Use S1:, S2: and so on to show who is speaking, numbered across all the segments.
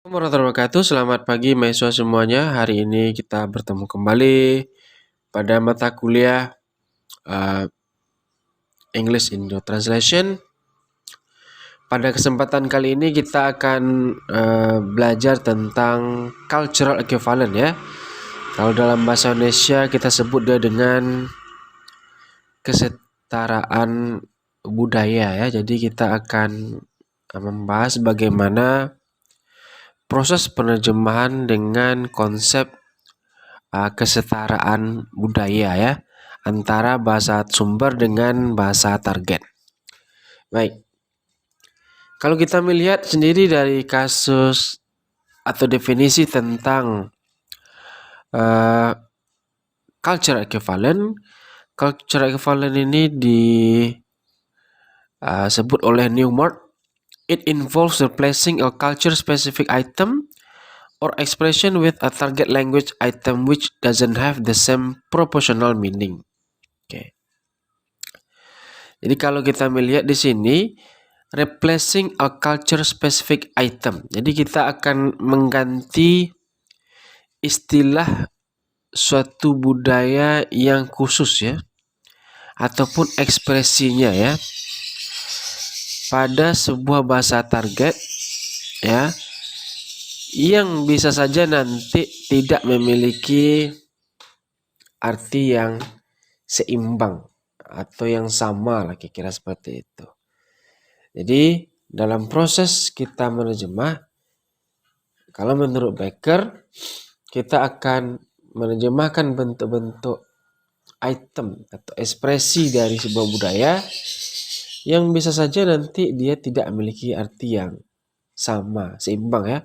S1: Warahmatullahi wabarakatuh. Selamat pagi mahasiswa semuanya. Hari ini kita bertemu kembali pada mata kuliah uh, English Indo Translation. Pada kesempatan kali ini kita akan belajar tentang cultural equivalent ya. Kalau dalam bahasa Indonesia kita sebut dia dengan kesetaraan budaya ya. Jadi kita akan membahas bagaimana proses penerjemahan dengan konsep kesetaraan budaya ya antara bahasa sumber dengan bahasa target. Baik, kalau kita melihat sendiri dari kasus atau definisi tentang uh, cultural equivalent ini disebut oleh Newmark. It involves replacing a culture-specific item or expression with a target language item which doesn't have the same proportional meaning. Oke. Jadi kalau kita melihat di sini replacing a culture specific item. Jadi kita akan mengganti istilah suatu budaya yang khusus ya ataupun ekspresinya ya pada sebuah bahasa target ya yang bisa saja nanti tidak memiliki arti yang seimbang atau yang sama lah kira-kira seperti itu. Jadi dalam proses kita menerjemah, kalau menurut Becker kita akan menerjemahkan bentuk-bentuk item atau ekspresi dari sebuah budaya yang bisa saja nanti dia tidak memiliki arti yang sama, seimbang ya,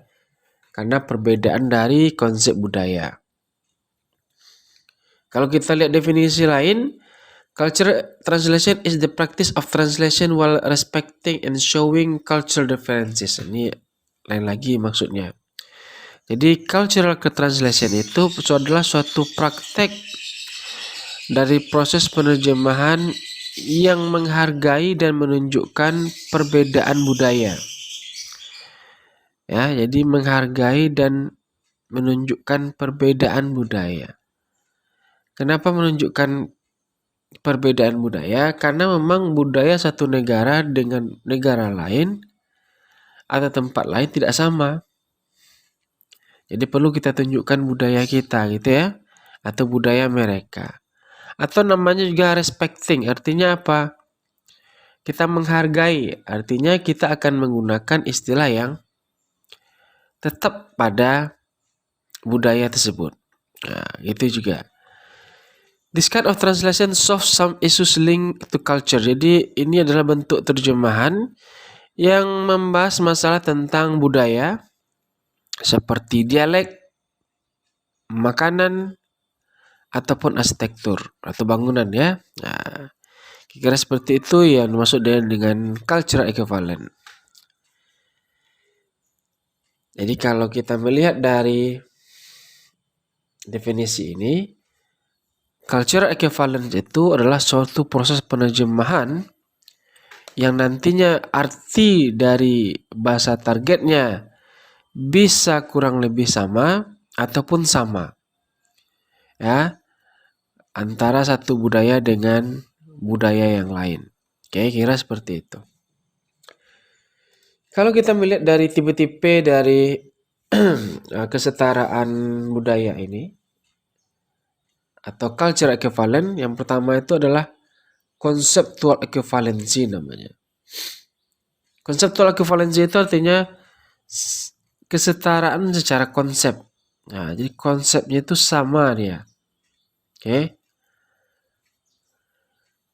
S1: karena perbedaan dari konsep budaya. Kalau kita lihat definisi lain, cultural translation is the practice of translation while respecting and showing cultural differences. Ini lain lagi maksudnya. Jadi cultural translation itu adalah suatu praktek dari proses penerjemahan yang menghargai dan menunjukkan perbedaan budaya. Ya, jadi menghargai dan menunjukkan perbedaan budaya. Kenapa menunjukkan perbedaan budaya? Karena memang budaya satu negara dengan negara lain atau tempat lain tidak sama. Jadi perlu kita tunjukkan budaya kita gitu ya, atau budaya mereka. Atau namanya juga respecting, artinya apa? Kita menghargai, artinya kita akan menggunakan istilah yang tetap pada budaya tersebut. Nah, itu juga. This kind of translation solves some issues linked to culture. Jadi ini adalah bentuk terjemahan yang membahas masalah tentang budaya seperti dialek, makanan, ataupun arsitektur atau bangunan ya. Nah, kira-kira seperti itu yang dimaksud dengan cultural equivalent. Jadi kalau kita melihat dari definisi ini, cultural equivalent itu adalah suatu proses penerjemahan yang nantinya arti dari bahasa targetnya bisa kurang lebih sama ataupun sama ya antara satu budaya dengan budaya yang lain. Oke, kira seperti itu. Kalau kita melihat dari tipe-tipe dari kesetaraan budaya ini atau cultural equivalent, yang pertama itu adalah conceptual equivalency namanya. Conceptual equivalency itu artinya kesetaraan secara konsep. Nah, jadi konsepnya itu sama dia. Oke.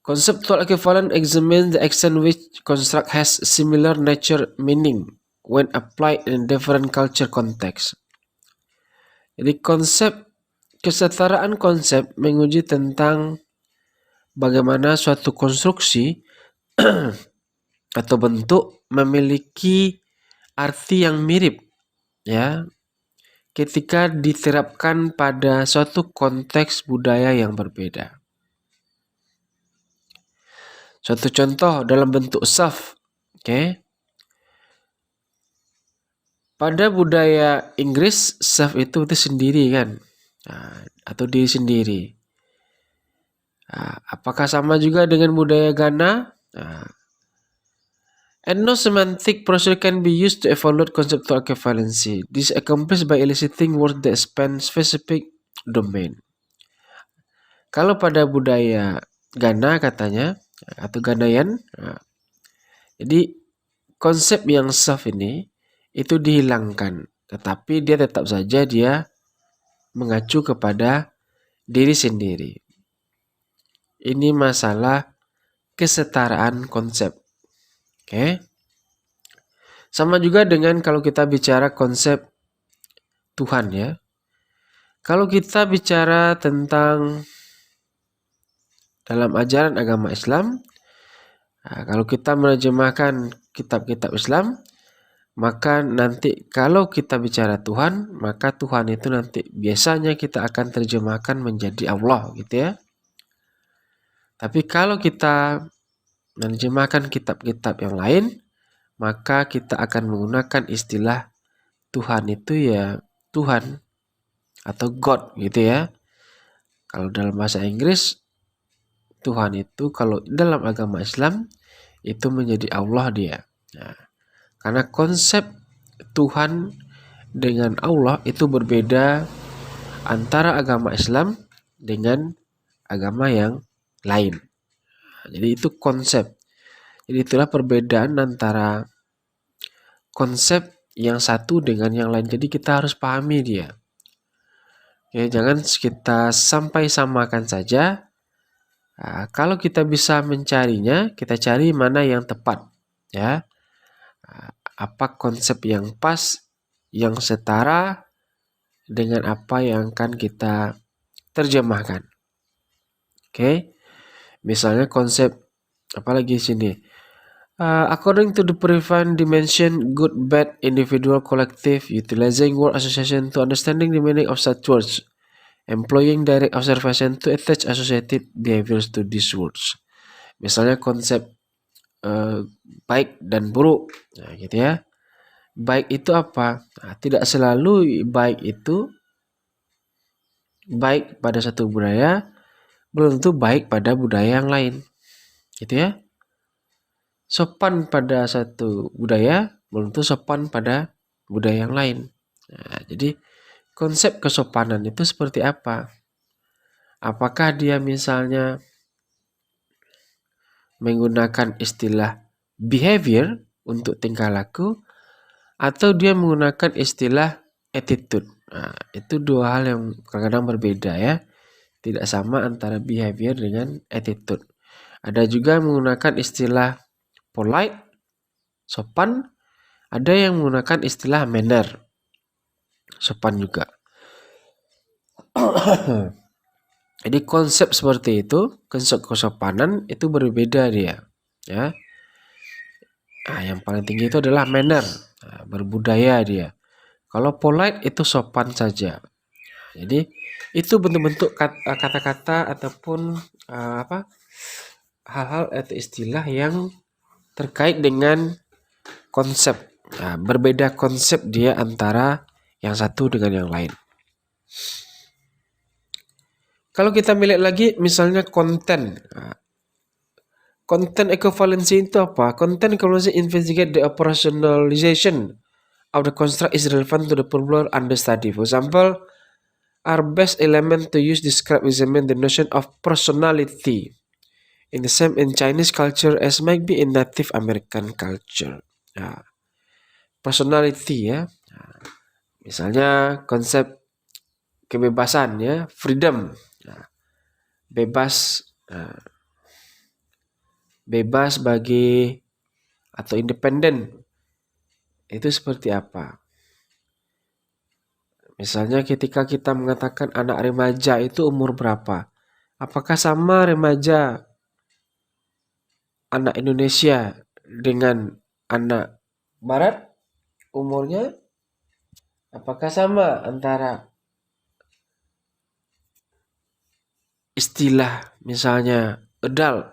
S1: Conceptual equivalent examines the extent which construct has similar nature meaning when applied in different culture context. Jadi kesetaraan konsep menguji tentang bagaimana suatu konstruksi atau bentuk memiliki arti yang mirip ya ketika diterapkan pada suatu konteks budaya yang berbeda. Suatu contoh dalam bentuk self, oke. pada budaya Inggris, self itu sendiri kan, atau diri sendiri. Apakah sama juga dengan budaya Ghana? Ethnosemantic procedure can be used to evaluate conceptual equivalency. This is accomplished by eliciting words that span specific domain. Kalau pada budaya Ghana katanya, atau Ghanaian, jadi konsep yang self ini itu dihilangkan, tetapi dia tetap saja dia mengacu kepada diri sendiri. Ini masalah kesetaraan konsep. Oke. Sama juga dengan kalau kita bicara konsep Tuhan ya. Kalau kita bicara tentang dalam ajaran agama Islam, kalau kita menerjemahkan kitab-kitab Islam, maka nanti kalau kita bicara Tuhan, maka Tuhan itu nanti biasanya kita akan terjemahkan menjadi Allah gitu ya. Tapi kalau kita menerjemahkan kitab-kitab yang lain, maka kita akan menggunakan istilah Tuhan itu ya Tuhan atau God gitu ya. Kalau dalam bahasa Inggris, Tuhan itu kalau dalam agama Islam itu menjadi Allah dia. Nah, karena konsep Tuhan dengan Allah itu berbeda antara agama Islam dengan agama yang lain. Jadi itu konsep. Jadi itulah perbedaan antara konsep yang satu dengan yang lain. Jadi kita harus pahami dia. Ya, jangan kita sampai samakan saja. Kalau kita bisa mencarinya, kita cari mana yang tepat. Ya, apa konsep yang pas, yang setara dengan apa yang akan kita terjemahkan. Oke, misalnya konsep apalagi sini. According to the previous dimension, good, bad, individual, collective, utilizing word association to understanding the meaning of such words, employing direct observation to attach associated behaviors to these words. Misalnya konsep baik dan buruk, nah, gitu ya. Baik itu apa? Nah, tidak selalu baik itu baik pada satu budaya, belum tentu baik pada budaya yang lain, gitu ya. Sopan pada satu budaya belum tentu sopan pada budaya yang lain. Nah, jadi konsep kesopanan itu seperti apa? Apakah dia misalnya menggunakan istilah behavior untuk tingkah laku atau dia menggunakan istilah attitude? Nah, itu dua hal yang kadang-kadang berbeda ya. Tidak sama antara behavior dengan attitude. Ada juga menggunakan istilah polite, sopan. Ada yang menggunakan istilah manner, sopan juga. Jadi konsep seperti itu, konsep kesopanan itu berbeda dia. Ya. Nah, yang paling tinggi itu adalah manner, berbudaya dia. Kalau polite itu sopan saja. Jadi itu bentuk-bentuk kata-kata ataupun hal-hal atau istilah yang terkait dengan konsep. Nah, berbeda konsep dia antara yang satu dengan yang lain. Kalau kita melihat lagi misalnya konten. Content equivalency itu apa? Content equivalency investigate the operationalization of the construct is relevant to the problem under study. For example, our best element to use describe examine the notion of personality in the same in Chinese culture as might be in Native American culture. Nah, personality ya. Nah, misalnya konsep kebebasan ya, freedom. Nah, bebas bagi atau independen itu seperti apa? Misalnya ketika kita mengatakan anak remaja itu umur berapa? Apakah sama remaja anak Indonesia dengan anak Barat umurnya? Apakah sama antara istilah misalnya adult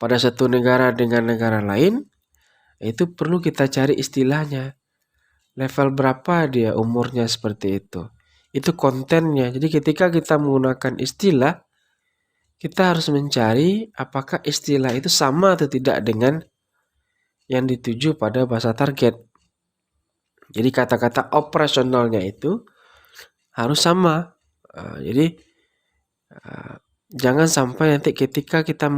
S1: pada satu negara dengan negara lain? Itu perlu kita cari istilahnya. level berapa dia umurnya seperti itu. Itu kontennya. Jadi ketika kita menggunakan istilah, kita harus mencari apakah istilah itu sama atau tidak dengan yang dituju pada bahasa target. Jadi kata-kata operasionalnya itu harus sama. Jadi jangan sampai nanti ketika kita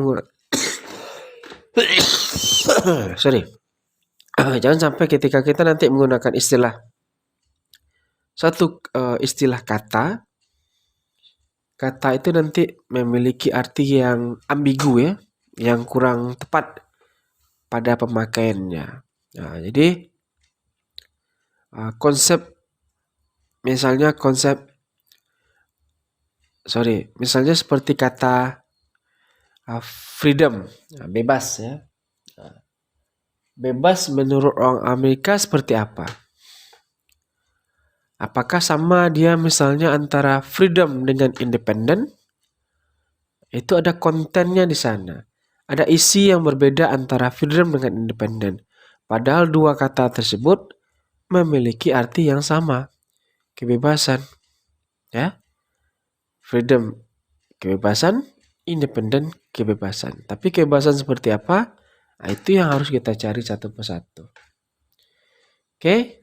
S1: jangan sampai ketika kita nanti menggunakan satu istilah kata itu nanti memiliki arti yang ambigu ya, yang kurang tepat pada pemakaiannya. Nah, jadi misalnya seperti kata freedom, bebas ya. Bebas menurut orang Amerika seperti apa? Apakah sama dia misalnya antara freedom dengan independent? Itu ada kontennya di sana. Ada isi yang berbeda antara freedom dengan independent. Padahal dua kata tersebut memiliki arti yang sama. Kebebasan. Ya. Freedom, kebebasan. Independent, kebebasan. Tapi kebebasan seperti apa? Nah, itu yang harus kita cari satu persatu. Oke?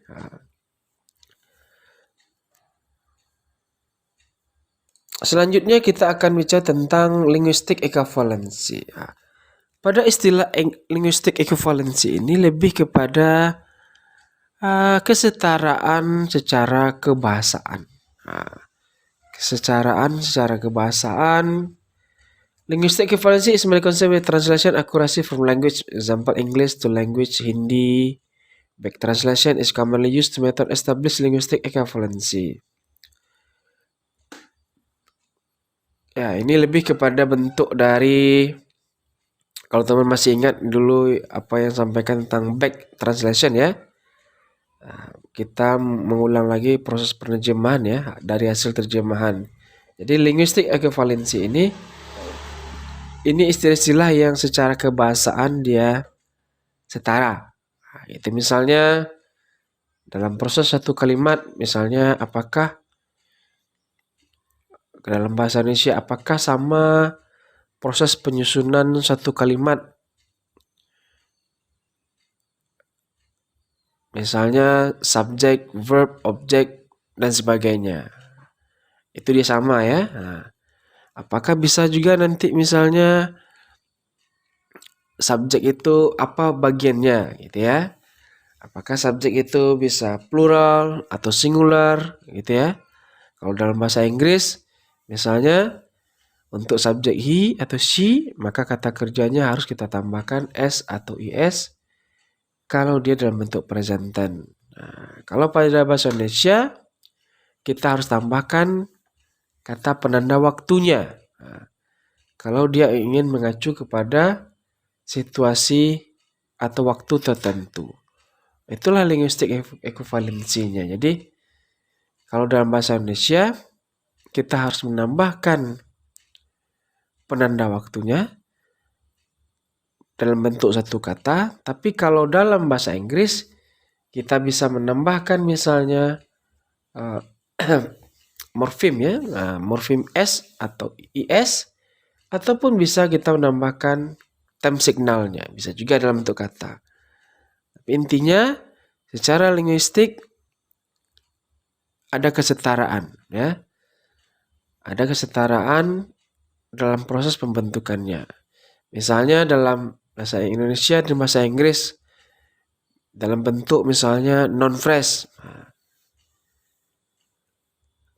S1: Selanjutnya kita akan bicara tentang linguistic equivalency. Pada istilah linguistic equivalency ini lebih kepada kesetaraan secara kebahasaan. Kesetaraan secara kebahasaan. Linguistic equivalency is a concept of translation accuracy from language, example English to language Hindi. Back translation is commonly used to method establish linguistic equivalency. Ya, ini lebih kepada bentuk dari, kalau teman masih ingat dulu apa yang sampaikan tentang back translation ya. Kita mengulang lagi proses penerjemahan ya dari hasil terjemahan. Jadi linguistic equivalency ini istilah-istilah yang secara kebahasaan dia setara. Itu misalnya dalam proses satu kalimat, misalnya apakah dalam bahasa Indonesia apakah sama proses penyusunan satu kalimat. Misalnya subjek, verb, objek, dan sebagainya. Itu dia sama ya. Nah, apakah bisa juga nanti misalnya subjek itu apa bagiannya gitu ya. Apakah subjek itu bisa plural atau singular gitu ya. Kalau dalam bahasa Inggris misalnya untuk subjek he atau she, maka kata kerjanya harus kita tambahkan s atau is kalau dia dalam bentuk present tense. Nah, kalau pada bahasa Indonesia kita harus tambahkan kata penanda waktunya. Nah, kalau dia ingin mengacu kepada situasi atau waktu tertentu. Itulah linguistic equivalency-nya. Jadi kalau dalam bahasa Indonesia kita harus menambahkan penanda waktunya dalam bentuk satu kata, tapi kalau dalam bahasa Inggris kita bisa menambahkan misalnya morfem ya, morfem s atau is, ataupun bisa kita menambahkan time signalnya, bisa juga dalam bentuk kata. Tapi intinya secara linguistik ada kesetaraan ya, ada kesetaraan dalam proses pembentukannya. Misalnya dalam bahasa Indonesia dan bahasa Inggris dalam bentuk misalnya non-phrase.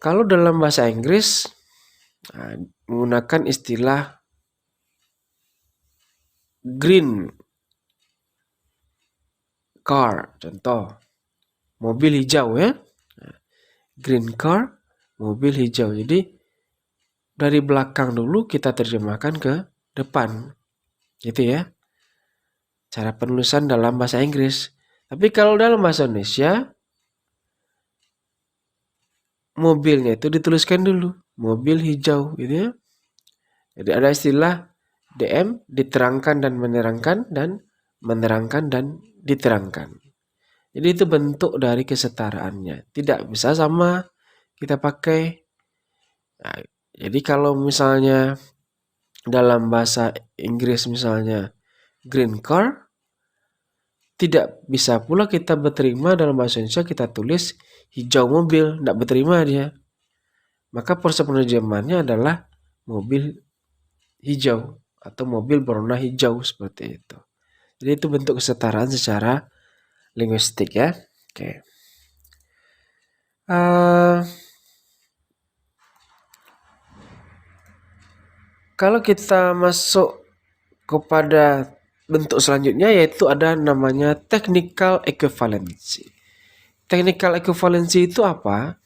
S1: Kalau dalam bahasa Inggris menggunakan istilah green car, contoh mobil hijau ya. Green car, mobil hijau. Jadi dari belakang dulu kita terjemahkan ke depan. Gitu ya. Cara penulisan dalam bahasa Inggris. Tapi kalau dalam bahasa Indonesia, mobilnya itu dituliskan dulu. Mobil hijau gitu ya. Jadi ada istilah DM, diterangkan dan menerangkan, dan menerangkan dan diterangkan. Jadi itu bentuk dari kesetaraannya. Tidak bisa sama kita pakai. Nah, jadi kalau misalnya dalam bahasa Inggris misalnya green car, tidak bisa pula kita berterima dalam bahasa Indonesia kita tulis hijau mobil, tidak berterima dia. Maka proses penerjemahannya adalah mobil hijau atau mobil berwarna hijau seperti itu. Jadi itu bentuk kesetaraan secara linguistik ya. Oke. Kalau kita masuk kepada bentuk selanjutnya yaitu ada namanya technical equivalency. Technical equivalency itu apa?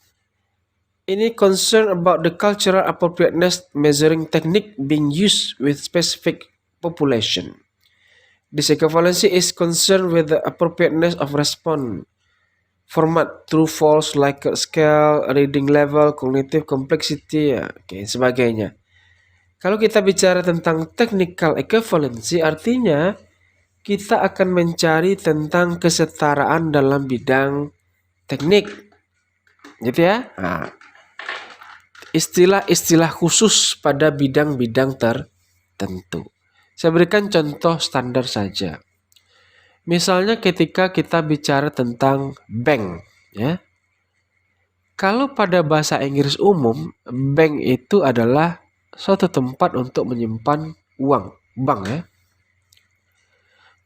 S1: Ini concern about the cultural appropriateness measuring technique being used with specific population. This equivalency is concerned with the appropriateness of response format, true, false, Likert scale, reading level, cognitive complexity, sebagainya. Kalau kita bicara tentang technical equivalency, artinya kita akan mencari tentang kesetaraan dalam bidang teknik, gitu ya. Nah, istilah-istilah khusus pada bidang-bidang tertentu. Saya berikan contoh standar saja. Misalnya ketika kita bicara tentang bank, ya. Kalau pada bahasa Inggris umum, bank itu adalah suatu tempat untuk menyimpan uang, bank ya.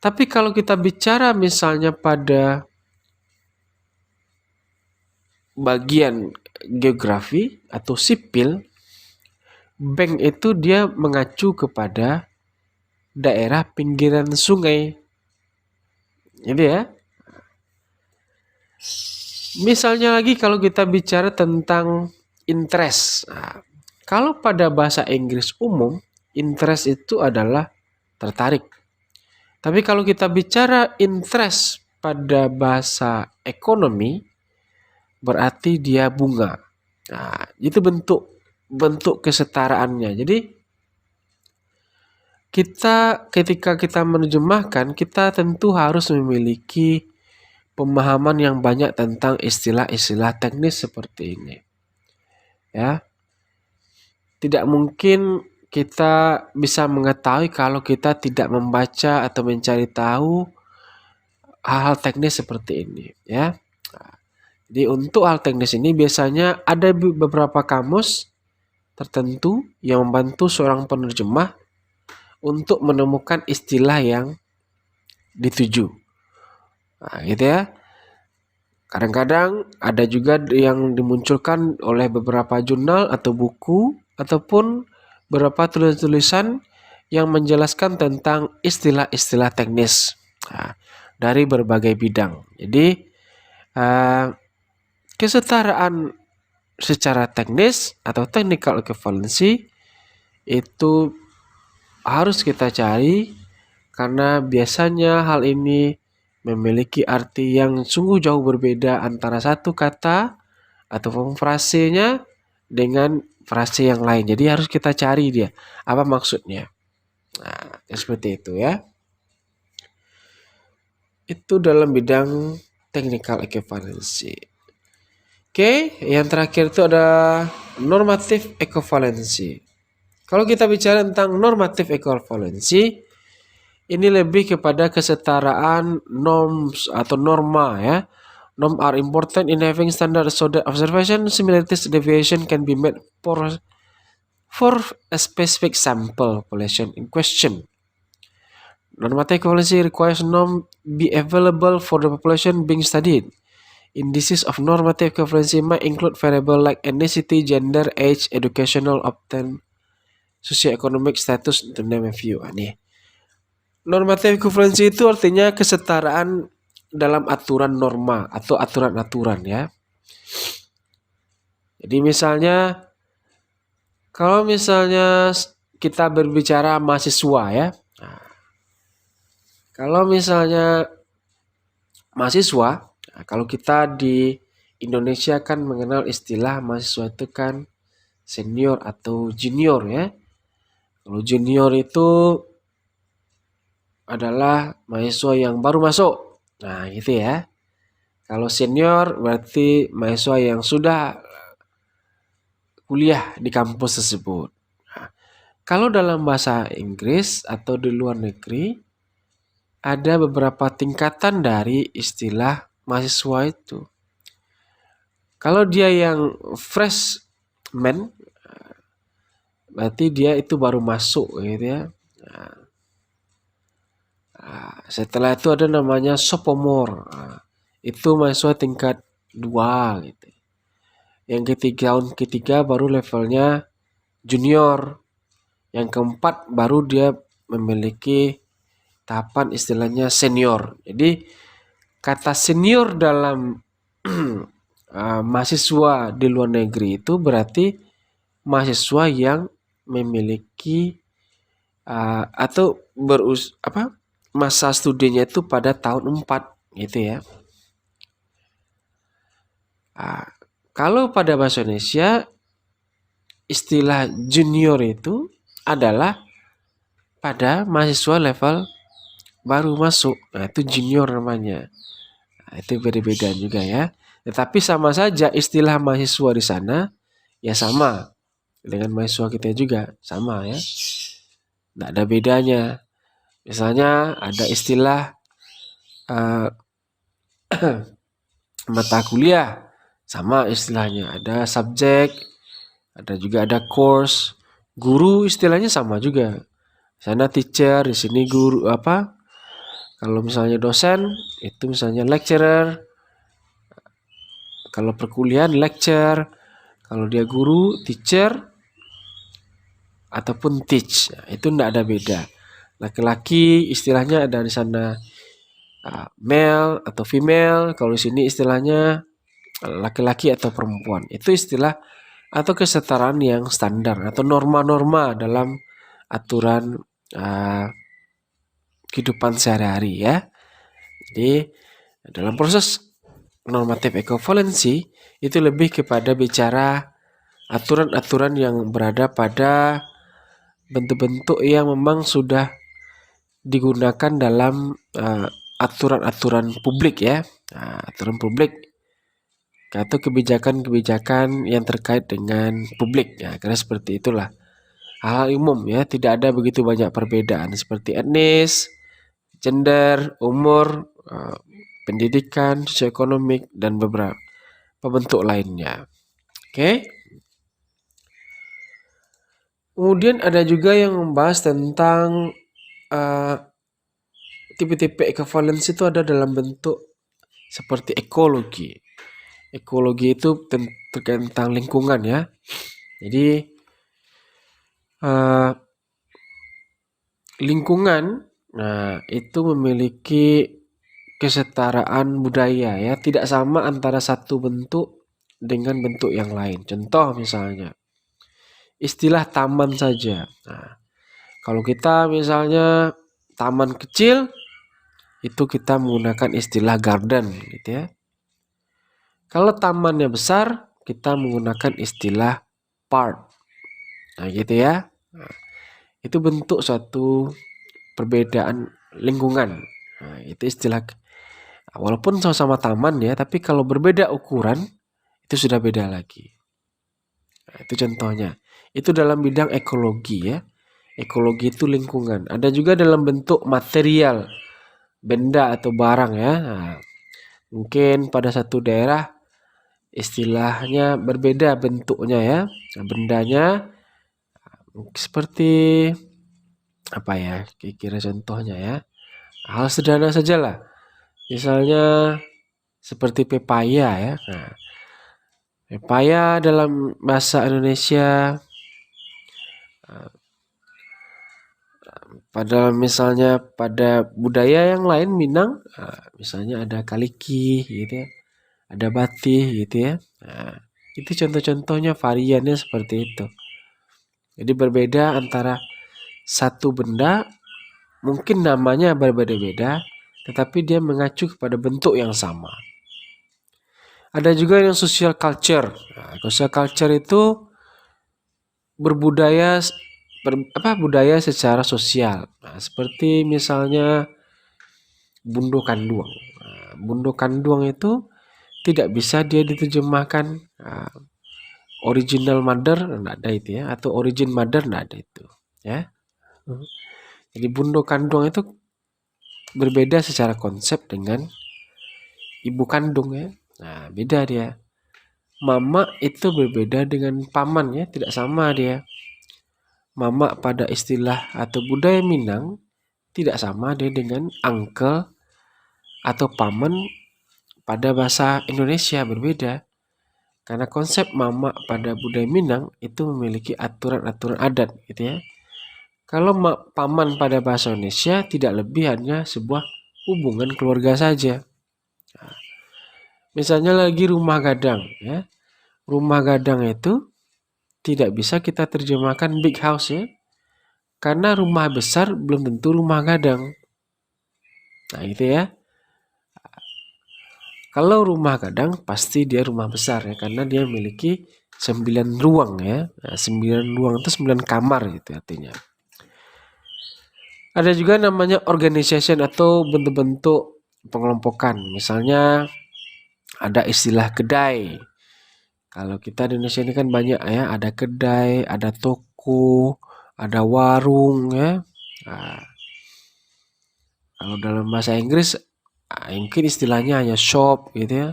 S1: Tapi kalau kita bicara misalnya pada bagian geografi atau sipil, bank itu dia mengacu kepada daerah pinggiran sungai. Jadi ya. Misalnya lagi kalau kita bicara tentang interest. Nah, kalau pada bahasa Inggris umum, interest itu adalah tertarik. Tapi kalau kita bicara interest pada bahasa ekonomi, berarti dia bunga. Nah, itu bentuk kesetaraannya. Jadi ketika kita menerjemahkan, kita tentu harus memiliki pemahaman yang banyak tentang istilah-istilah teknis seperti ini. Ya. Tidak mungkin kita bisa mengetahui kalau kita tidak membaca atau mencari tahu hal-hal teknis seperti ini, ya. Jadi untuk hal teknis ini biasanya ada beberapa kamus tertentu yang membantu seorang penerjemah untuk menemukan istilah yang dituju. Nah, gitu ya. Kadang-kadang ada juga yang dimunculkan oleh beberapa jurnal atau buku ataupun beberapa tulisan-tulisan yang menjelaskan tentang istilah-istilah teknis dari berbagai bidang. Jadi kesetaraan secara teknis atau technical equivalency itu harus kita cari karena biasanya hal ini memiliki arti yang sungguh jauh berbeda antara satu kata ataupun frasenya dengan frase yang lain. Jadi harus kita cari dia apa maksudnya. Nah, seperti itu ya. Itu dalam bidang technical equivalency. Oke, yang terakhir itu ada normative equivalency. Kalau kita bicara tentang normative equivalency, ini lebih kepada kesetaraan norms atau norma ya. Norm are important in having standard so that observation similarities deviation can be made for a specific sample population in question. Normative equivalency requires norm be available for the population being studied. Indices of normative equivalency might include variables like ethnicity, gender, age, educational, obtain, socioeconomic status, to name a few. Nih. Normative equivalency itu artinya kesetaraan dalam aturan norma atau aturan-aturan ya. Jadi misalnya kalau misalnya kita berbicara mahasiswa ya. Nah, kalau misalnya mahasiswa, kalau kita di Indonesia kan mengenal istilah mahasiswa itu kan senior atau junior ya. Kalau junior itu adalah mahasiswa yang baru masuk. Nah, gitu ya. Kalau senior berarti mahasiswa yang sudah kuliah di kampus tersebut. Nah, kalau dalam bahasa Inggris atau di luar negeri, ada beberapa tingkatan dari istilah mahasiswa itu. Kalau dia yang freshman, berarti dia itu baru masuk gitu ya. Setelah itu ada namanya sophomore. Itu mahasiswa tingkat 2 gitu. Yang ketiga baru levelnya junior. Yang keempat baru dia memiliki tahapan istilahnya senior. Jadi kata senior dalam mahasiswa di luar negeri itu berarti mahasiswa yang memiliki atau masa studinya itu pada tahun 4 gitu ya. Kalau pada bahasa Indonesia istilah junior itu adalah pada mahasiswa level baru masuk. Nah, itu junior namanya. Nah, itu beda-beda juga ya. Tetapi sama saja istilah mahasiswa di sana ya sama dengan mahasiswa kita juga sama ya. Tidak ada bedanya. Misalnya ada istilah mata kuliah, sama istilahnya. Ada subjek, ada course. Guru istilahnya sama juga. Sana teacher, di sini guru apa? Kalau misalnya dosen, itu misalnya lecturer. Kalau perkuliahan lecture. Kalau dia guru, teacher ataupun teach. Nah, itu tidak ada beda. Laki-laki istilahnya ada di sana male atau female. Kalau di sini istilahnya laki-laki atau perempuan. Itu istilah atau kesetaraan yang standar atau norma-norma dalam aturan kehidupan sehari-hari ya. Jadi dalam proses normatif ekovalensi itu lebih kepada bicara aturan-aturan yang berada pada bentuk-bentuk yang memang sudah digunakan dalam aturan-aturan publik ya. Aturan publik atau kebijakan-kebijakan yang terkait dengan publik. Ya, karena seperti itulah. Hal umum ya, tidak ada begitu banyak perbedaan seperti etnis, gender, umur, pendidikan, sosioekonomik, dan beberapa bentuk lainnya. Oke. Kemudian ada juga yang membahas tentang tipe-tipe ekovalensi itu ada dalam bentuk seperti ekologi. Ekologi itu terkait tentang lingkungan ya. Jadi lingkungan, itu memiliki kesetaraan budaya ya, tidak sama antara satu bentuk dengan bentuk yang lain. Contoh misalnya istilah taman saja. Nah, kalau kita misalnya taman kecil itu kita menggunakan istilah garden gitu ya. Kalau tamannya besar kita menggunakan istilah park. Nah, gitu ya. Nah, itu bentuk suatu perbedaan lingkungan. Nah, itu istilah walaupun sama-sama taman ya, tapi kalau berbeda ukuran itu sudah beda lagi. Nah, itu contohnya. Itu dalam bidang ekologi ya. Ekologi itu lingkungan. Ada juga dalam bentuk material, benda atau barang ya. Nah, mungkin pada satu daerah istilahnya berbeda bentuknya ya. Nah, bendanya seperti apa ya? Kira-kira contohnya ya. Hal sederhana saja lah. Misalnya seperti pepaya ya. Nah, pepaya dalam bahasa Indonesia pada misalnya pada budaya yang lain Minang, misalnya ada kaliki gitu ya. Ada batih gitu ya. Nah, itu contoh-contohnya variannya seperti itu. Jadi berbeda antara satu benda mungkin namanya berbeda-beda tetapi dia mengacu kepada bentuk yang sama. Ada juga yang social culture. Nah, social culture itu budaya secara sosial. Nah, seperti misalnya Bundo Kanduang. Bundo Kanduang itu tidak bisa dia diterjemahkan original mother, enggak ada itu ya, atau origin mother, enggak ada itu ya. Jadi bundo kandung itu berbeda secara konsep dengan ibu kandung ya. Nah, beda dia. Mama itu berbeda dengan paman ya, tidak sama dia. Mama pada istilah atau budaya Minang tidak sama dia dengan uncle atau paman pada bahasa Indonesia, berbeda. Karena konsep mama pada budaya Minang itu memiliki aturan-aturan adat gitu ya. Kalau paman pada bahasa Indonesia tidak lebih hanya sebuah hubungan keluarga saja. Misalnya lagi rumah gadang ya. Rumah gadang itu tidak bisa kita terjemahkan big house ya. Karena rumah besar belum tentu rumah gadang. Nah gitu ya. Kalau rumah gadang pasti dia rumah besar ya. Karena dia memiliki 9 ruang ya. Nah, 9 ruang itu 9 kamar gitu artinya. Ada juga namanya organization atau bentuk-bentuk pengelompokan. Misalnya ada istilah kedai. Kalau kita di Indonesia ini kan banyak ya, ada kedai, ada toko, ada warung ya. Nah, kalau dalam bahasa Inggris mungkin istilahnya hanya shop gitu ya.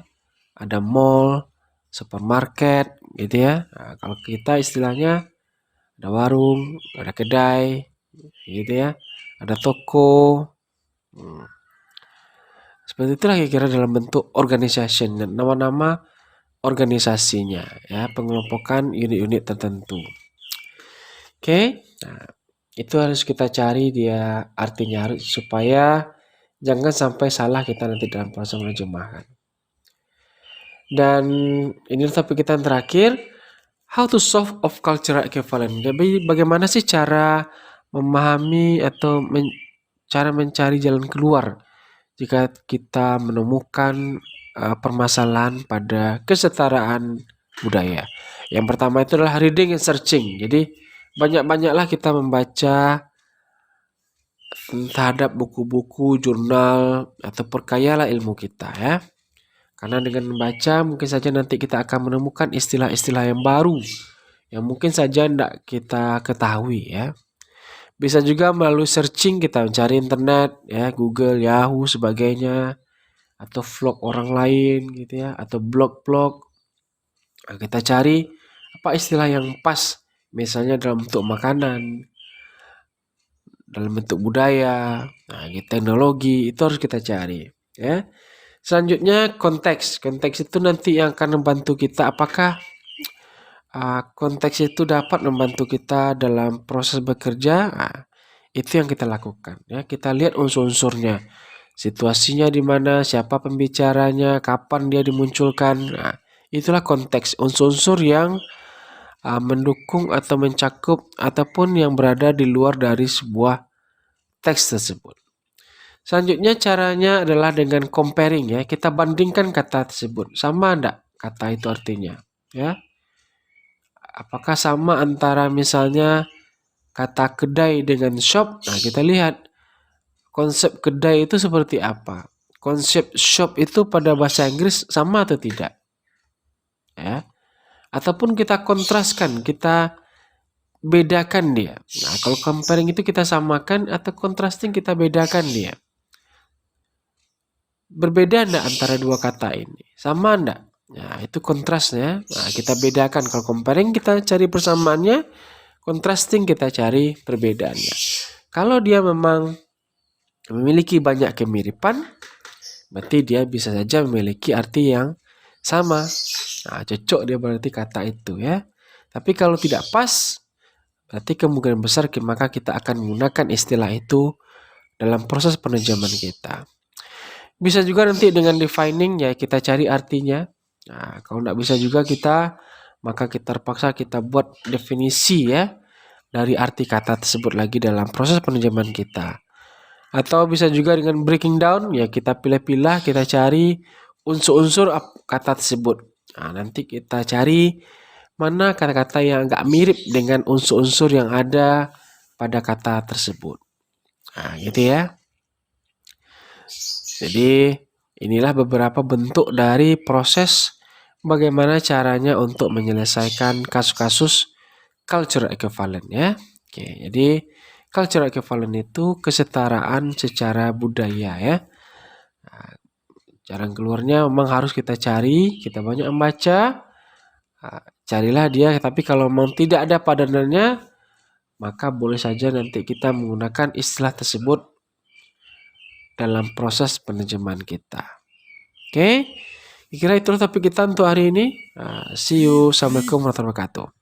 S1: Ada mall, supermarket gitu ya. Nah, kalau kita istilahnya ada warung, ada kedai gitu ya. Ada toko. Seperti itulah kira-kira dalam bentuk organization, nama-nama organisasinya ya, pengelompokan unit-unit tertentu. Oke, nah, itu harus kita cari dia artinya supaya jangan sampai salah kita nanti dalam proses menerjemahkan. Dan ini topik kita yang terakhir, how to solve of cultural equivalent. Jadi bagaimana sih cara memahami atau cara mencari jalan keluar jika kita menemukan permasalahan pada kesetaraan budaya. Yang pertama itu adalah reading and searching. Jadi banyak-banyaklah kita membaca terhadap buku-buku, jurnal, atau perkayalah ilmu kita ya. Karena dengan membaca mungkin saja nanti kita akan menemukan istilah-istilah yang baru yang mungkin saja tidak kita ketahui ya. Bisa juga melalui searching kita mencari internet ya, Google, Yahoo, sebagainya, atau vlog orang lain gitu ya, atau blog-blog. Nah, kita cari apa istilah yang pas, misalnya dalam bentuk makanan, dalam bentuk budaya, nah, teknologi, itu harus kita cari ya. Selanjutnya konteks. Konteks itu nanti yang akan membantu kita apakah konteks itu dapat membantu kita dalam proses bekerja. Nah, itu yang kita lakukan ya. Kita lihat unsur-unsurnya. Situasinya di mana, siapa pembicaranya, kapan dia dimunculkan. Nah, itulah konteks, unsur-unsur yang mendukung atau mencakup ataupun yang berada di luar dari sebuah teks tersebut. Selanjutnya caranya adalah dengan comparing ya. Kita bandingkan kata tersebut. Sama enggak kata itu artinya? Ya. Apakah sama antara misalnya kata kedai dengan shop? Nah, kita lihat konsep kedai itu seperti apa. Konsep shop itu pada bahasa Inggris sama atau tidak? Ya. Ataupun kita kontraskan, kita bedakan dia. Nah, kalau comparing itu kita samakan atau contrasting kita bedakan dia. Berbeda enggak antara dua kata ini? Sama enggak? Nah, itu kontrasnya. Nah, kita bedakan. Kalau comparing kita cari persamaannya, contrasting kita cari perbedaannya. Kalau dia memang memiliki banyak kemiripan, berarti dia bisa saja memiliki arti yang sama. Nah, cocok dia berarti kata itu ya. Tapi kalau tidak pas, berarti kemungkinan besar maka kita akan menggunakan istilah itu dalam proses penerjemahan kita. Bisa juga nanti dengan defining ya kita cari artinya. Nah, kalau tidak bisa juga maka kita terpaksa kita buat definisi ya dari arti kata tersebut lagi dalam proses penerjemahan kita. Atau bisa juga dengan breaking down ya kita pilih-pilih, kita cari unsur-unsur kata tersebut. Nah, nanti kita cari mana kata-kata yang agak mirip dengan unsur-unsur yang ada pada kata tersebut. Nah, gitu ya. Jadi Inilah beberapa bentuk dari proses bagaimana caranya untuk menyelesaikan kasus-kasus cultural equivalent ya. Oke, jadi cultural equivalent itu kesetaraan secara budaya ya. Nah, jalan keluarnya memang harus kita cari, kita banyak membaca, carilah dia. Tapi kalau memang tidak ada padanannya, maka boleh saja nanti kita menggunakan istilah tersebut dalam proses penerjemahan kita. Oke, kira itu topik kita untuk hari ini. See you. Assalamualaikum warahmatullahi wabarakatuh.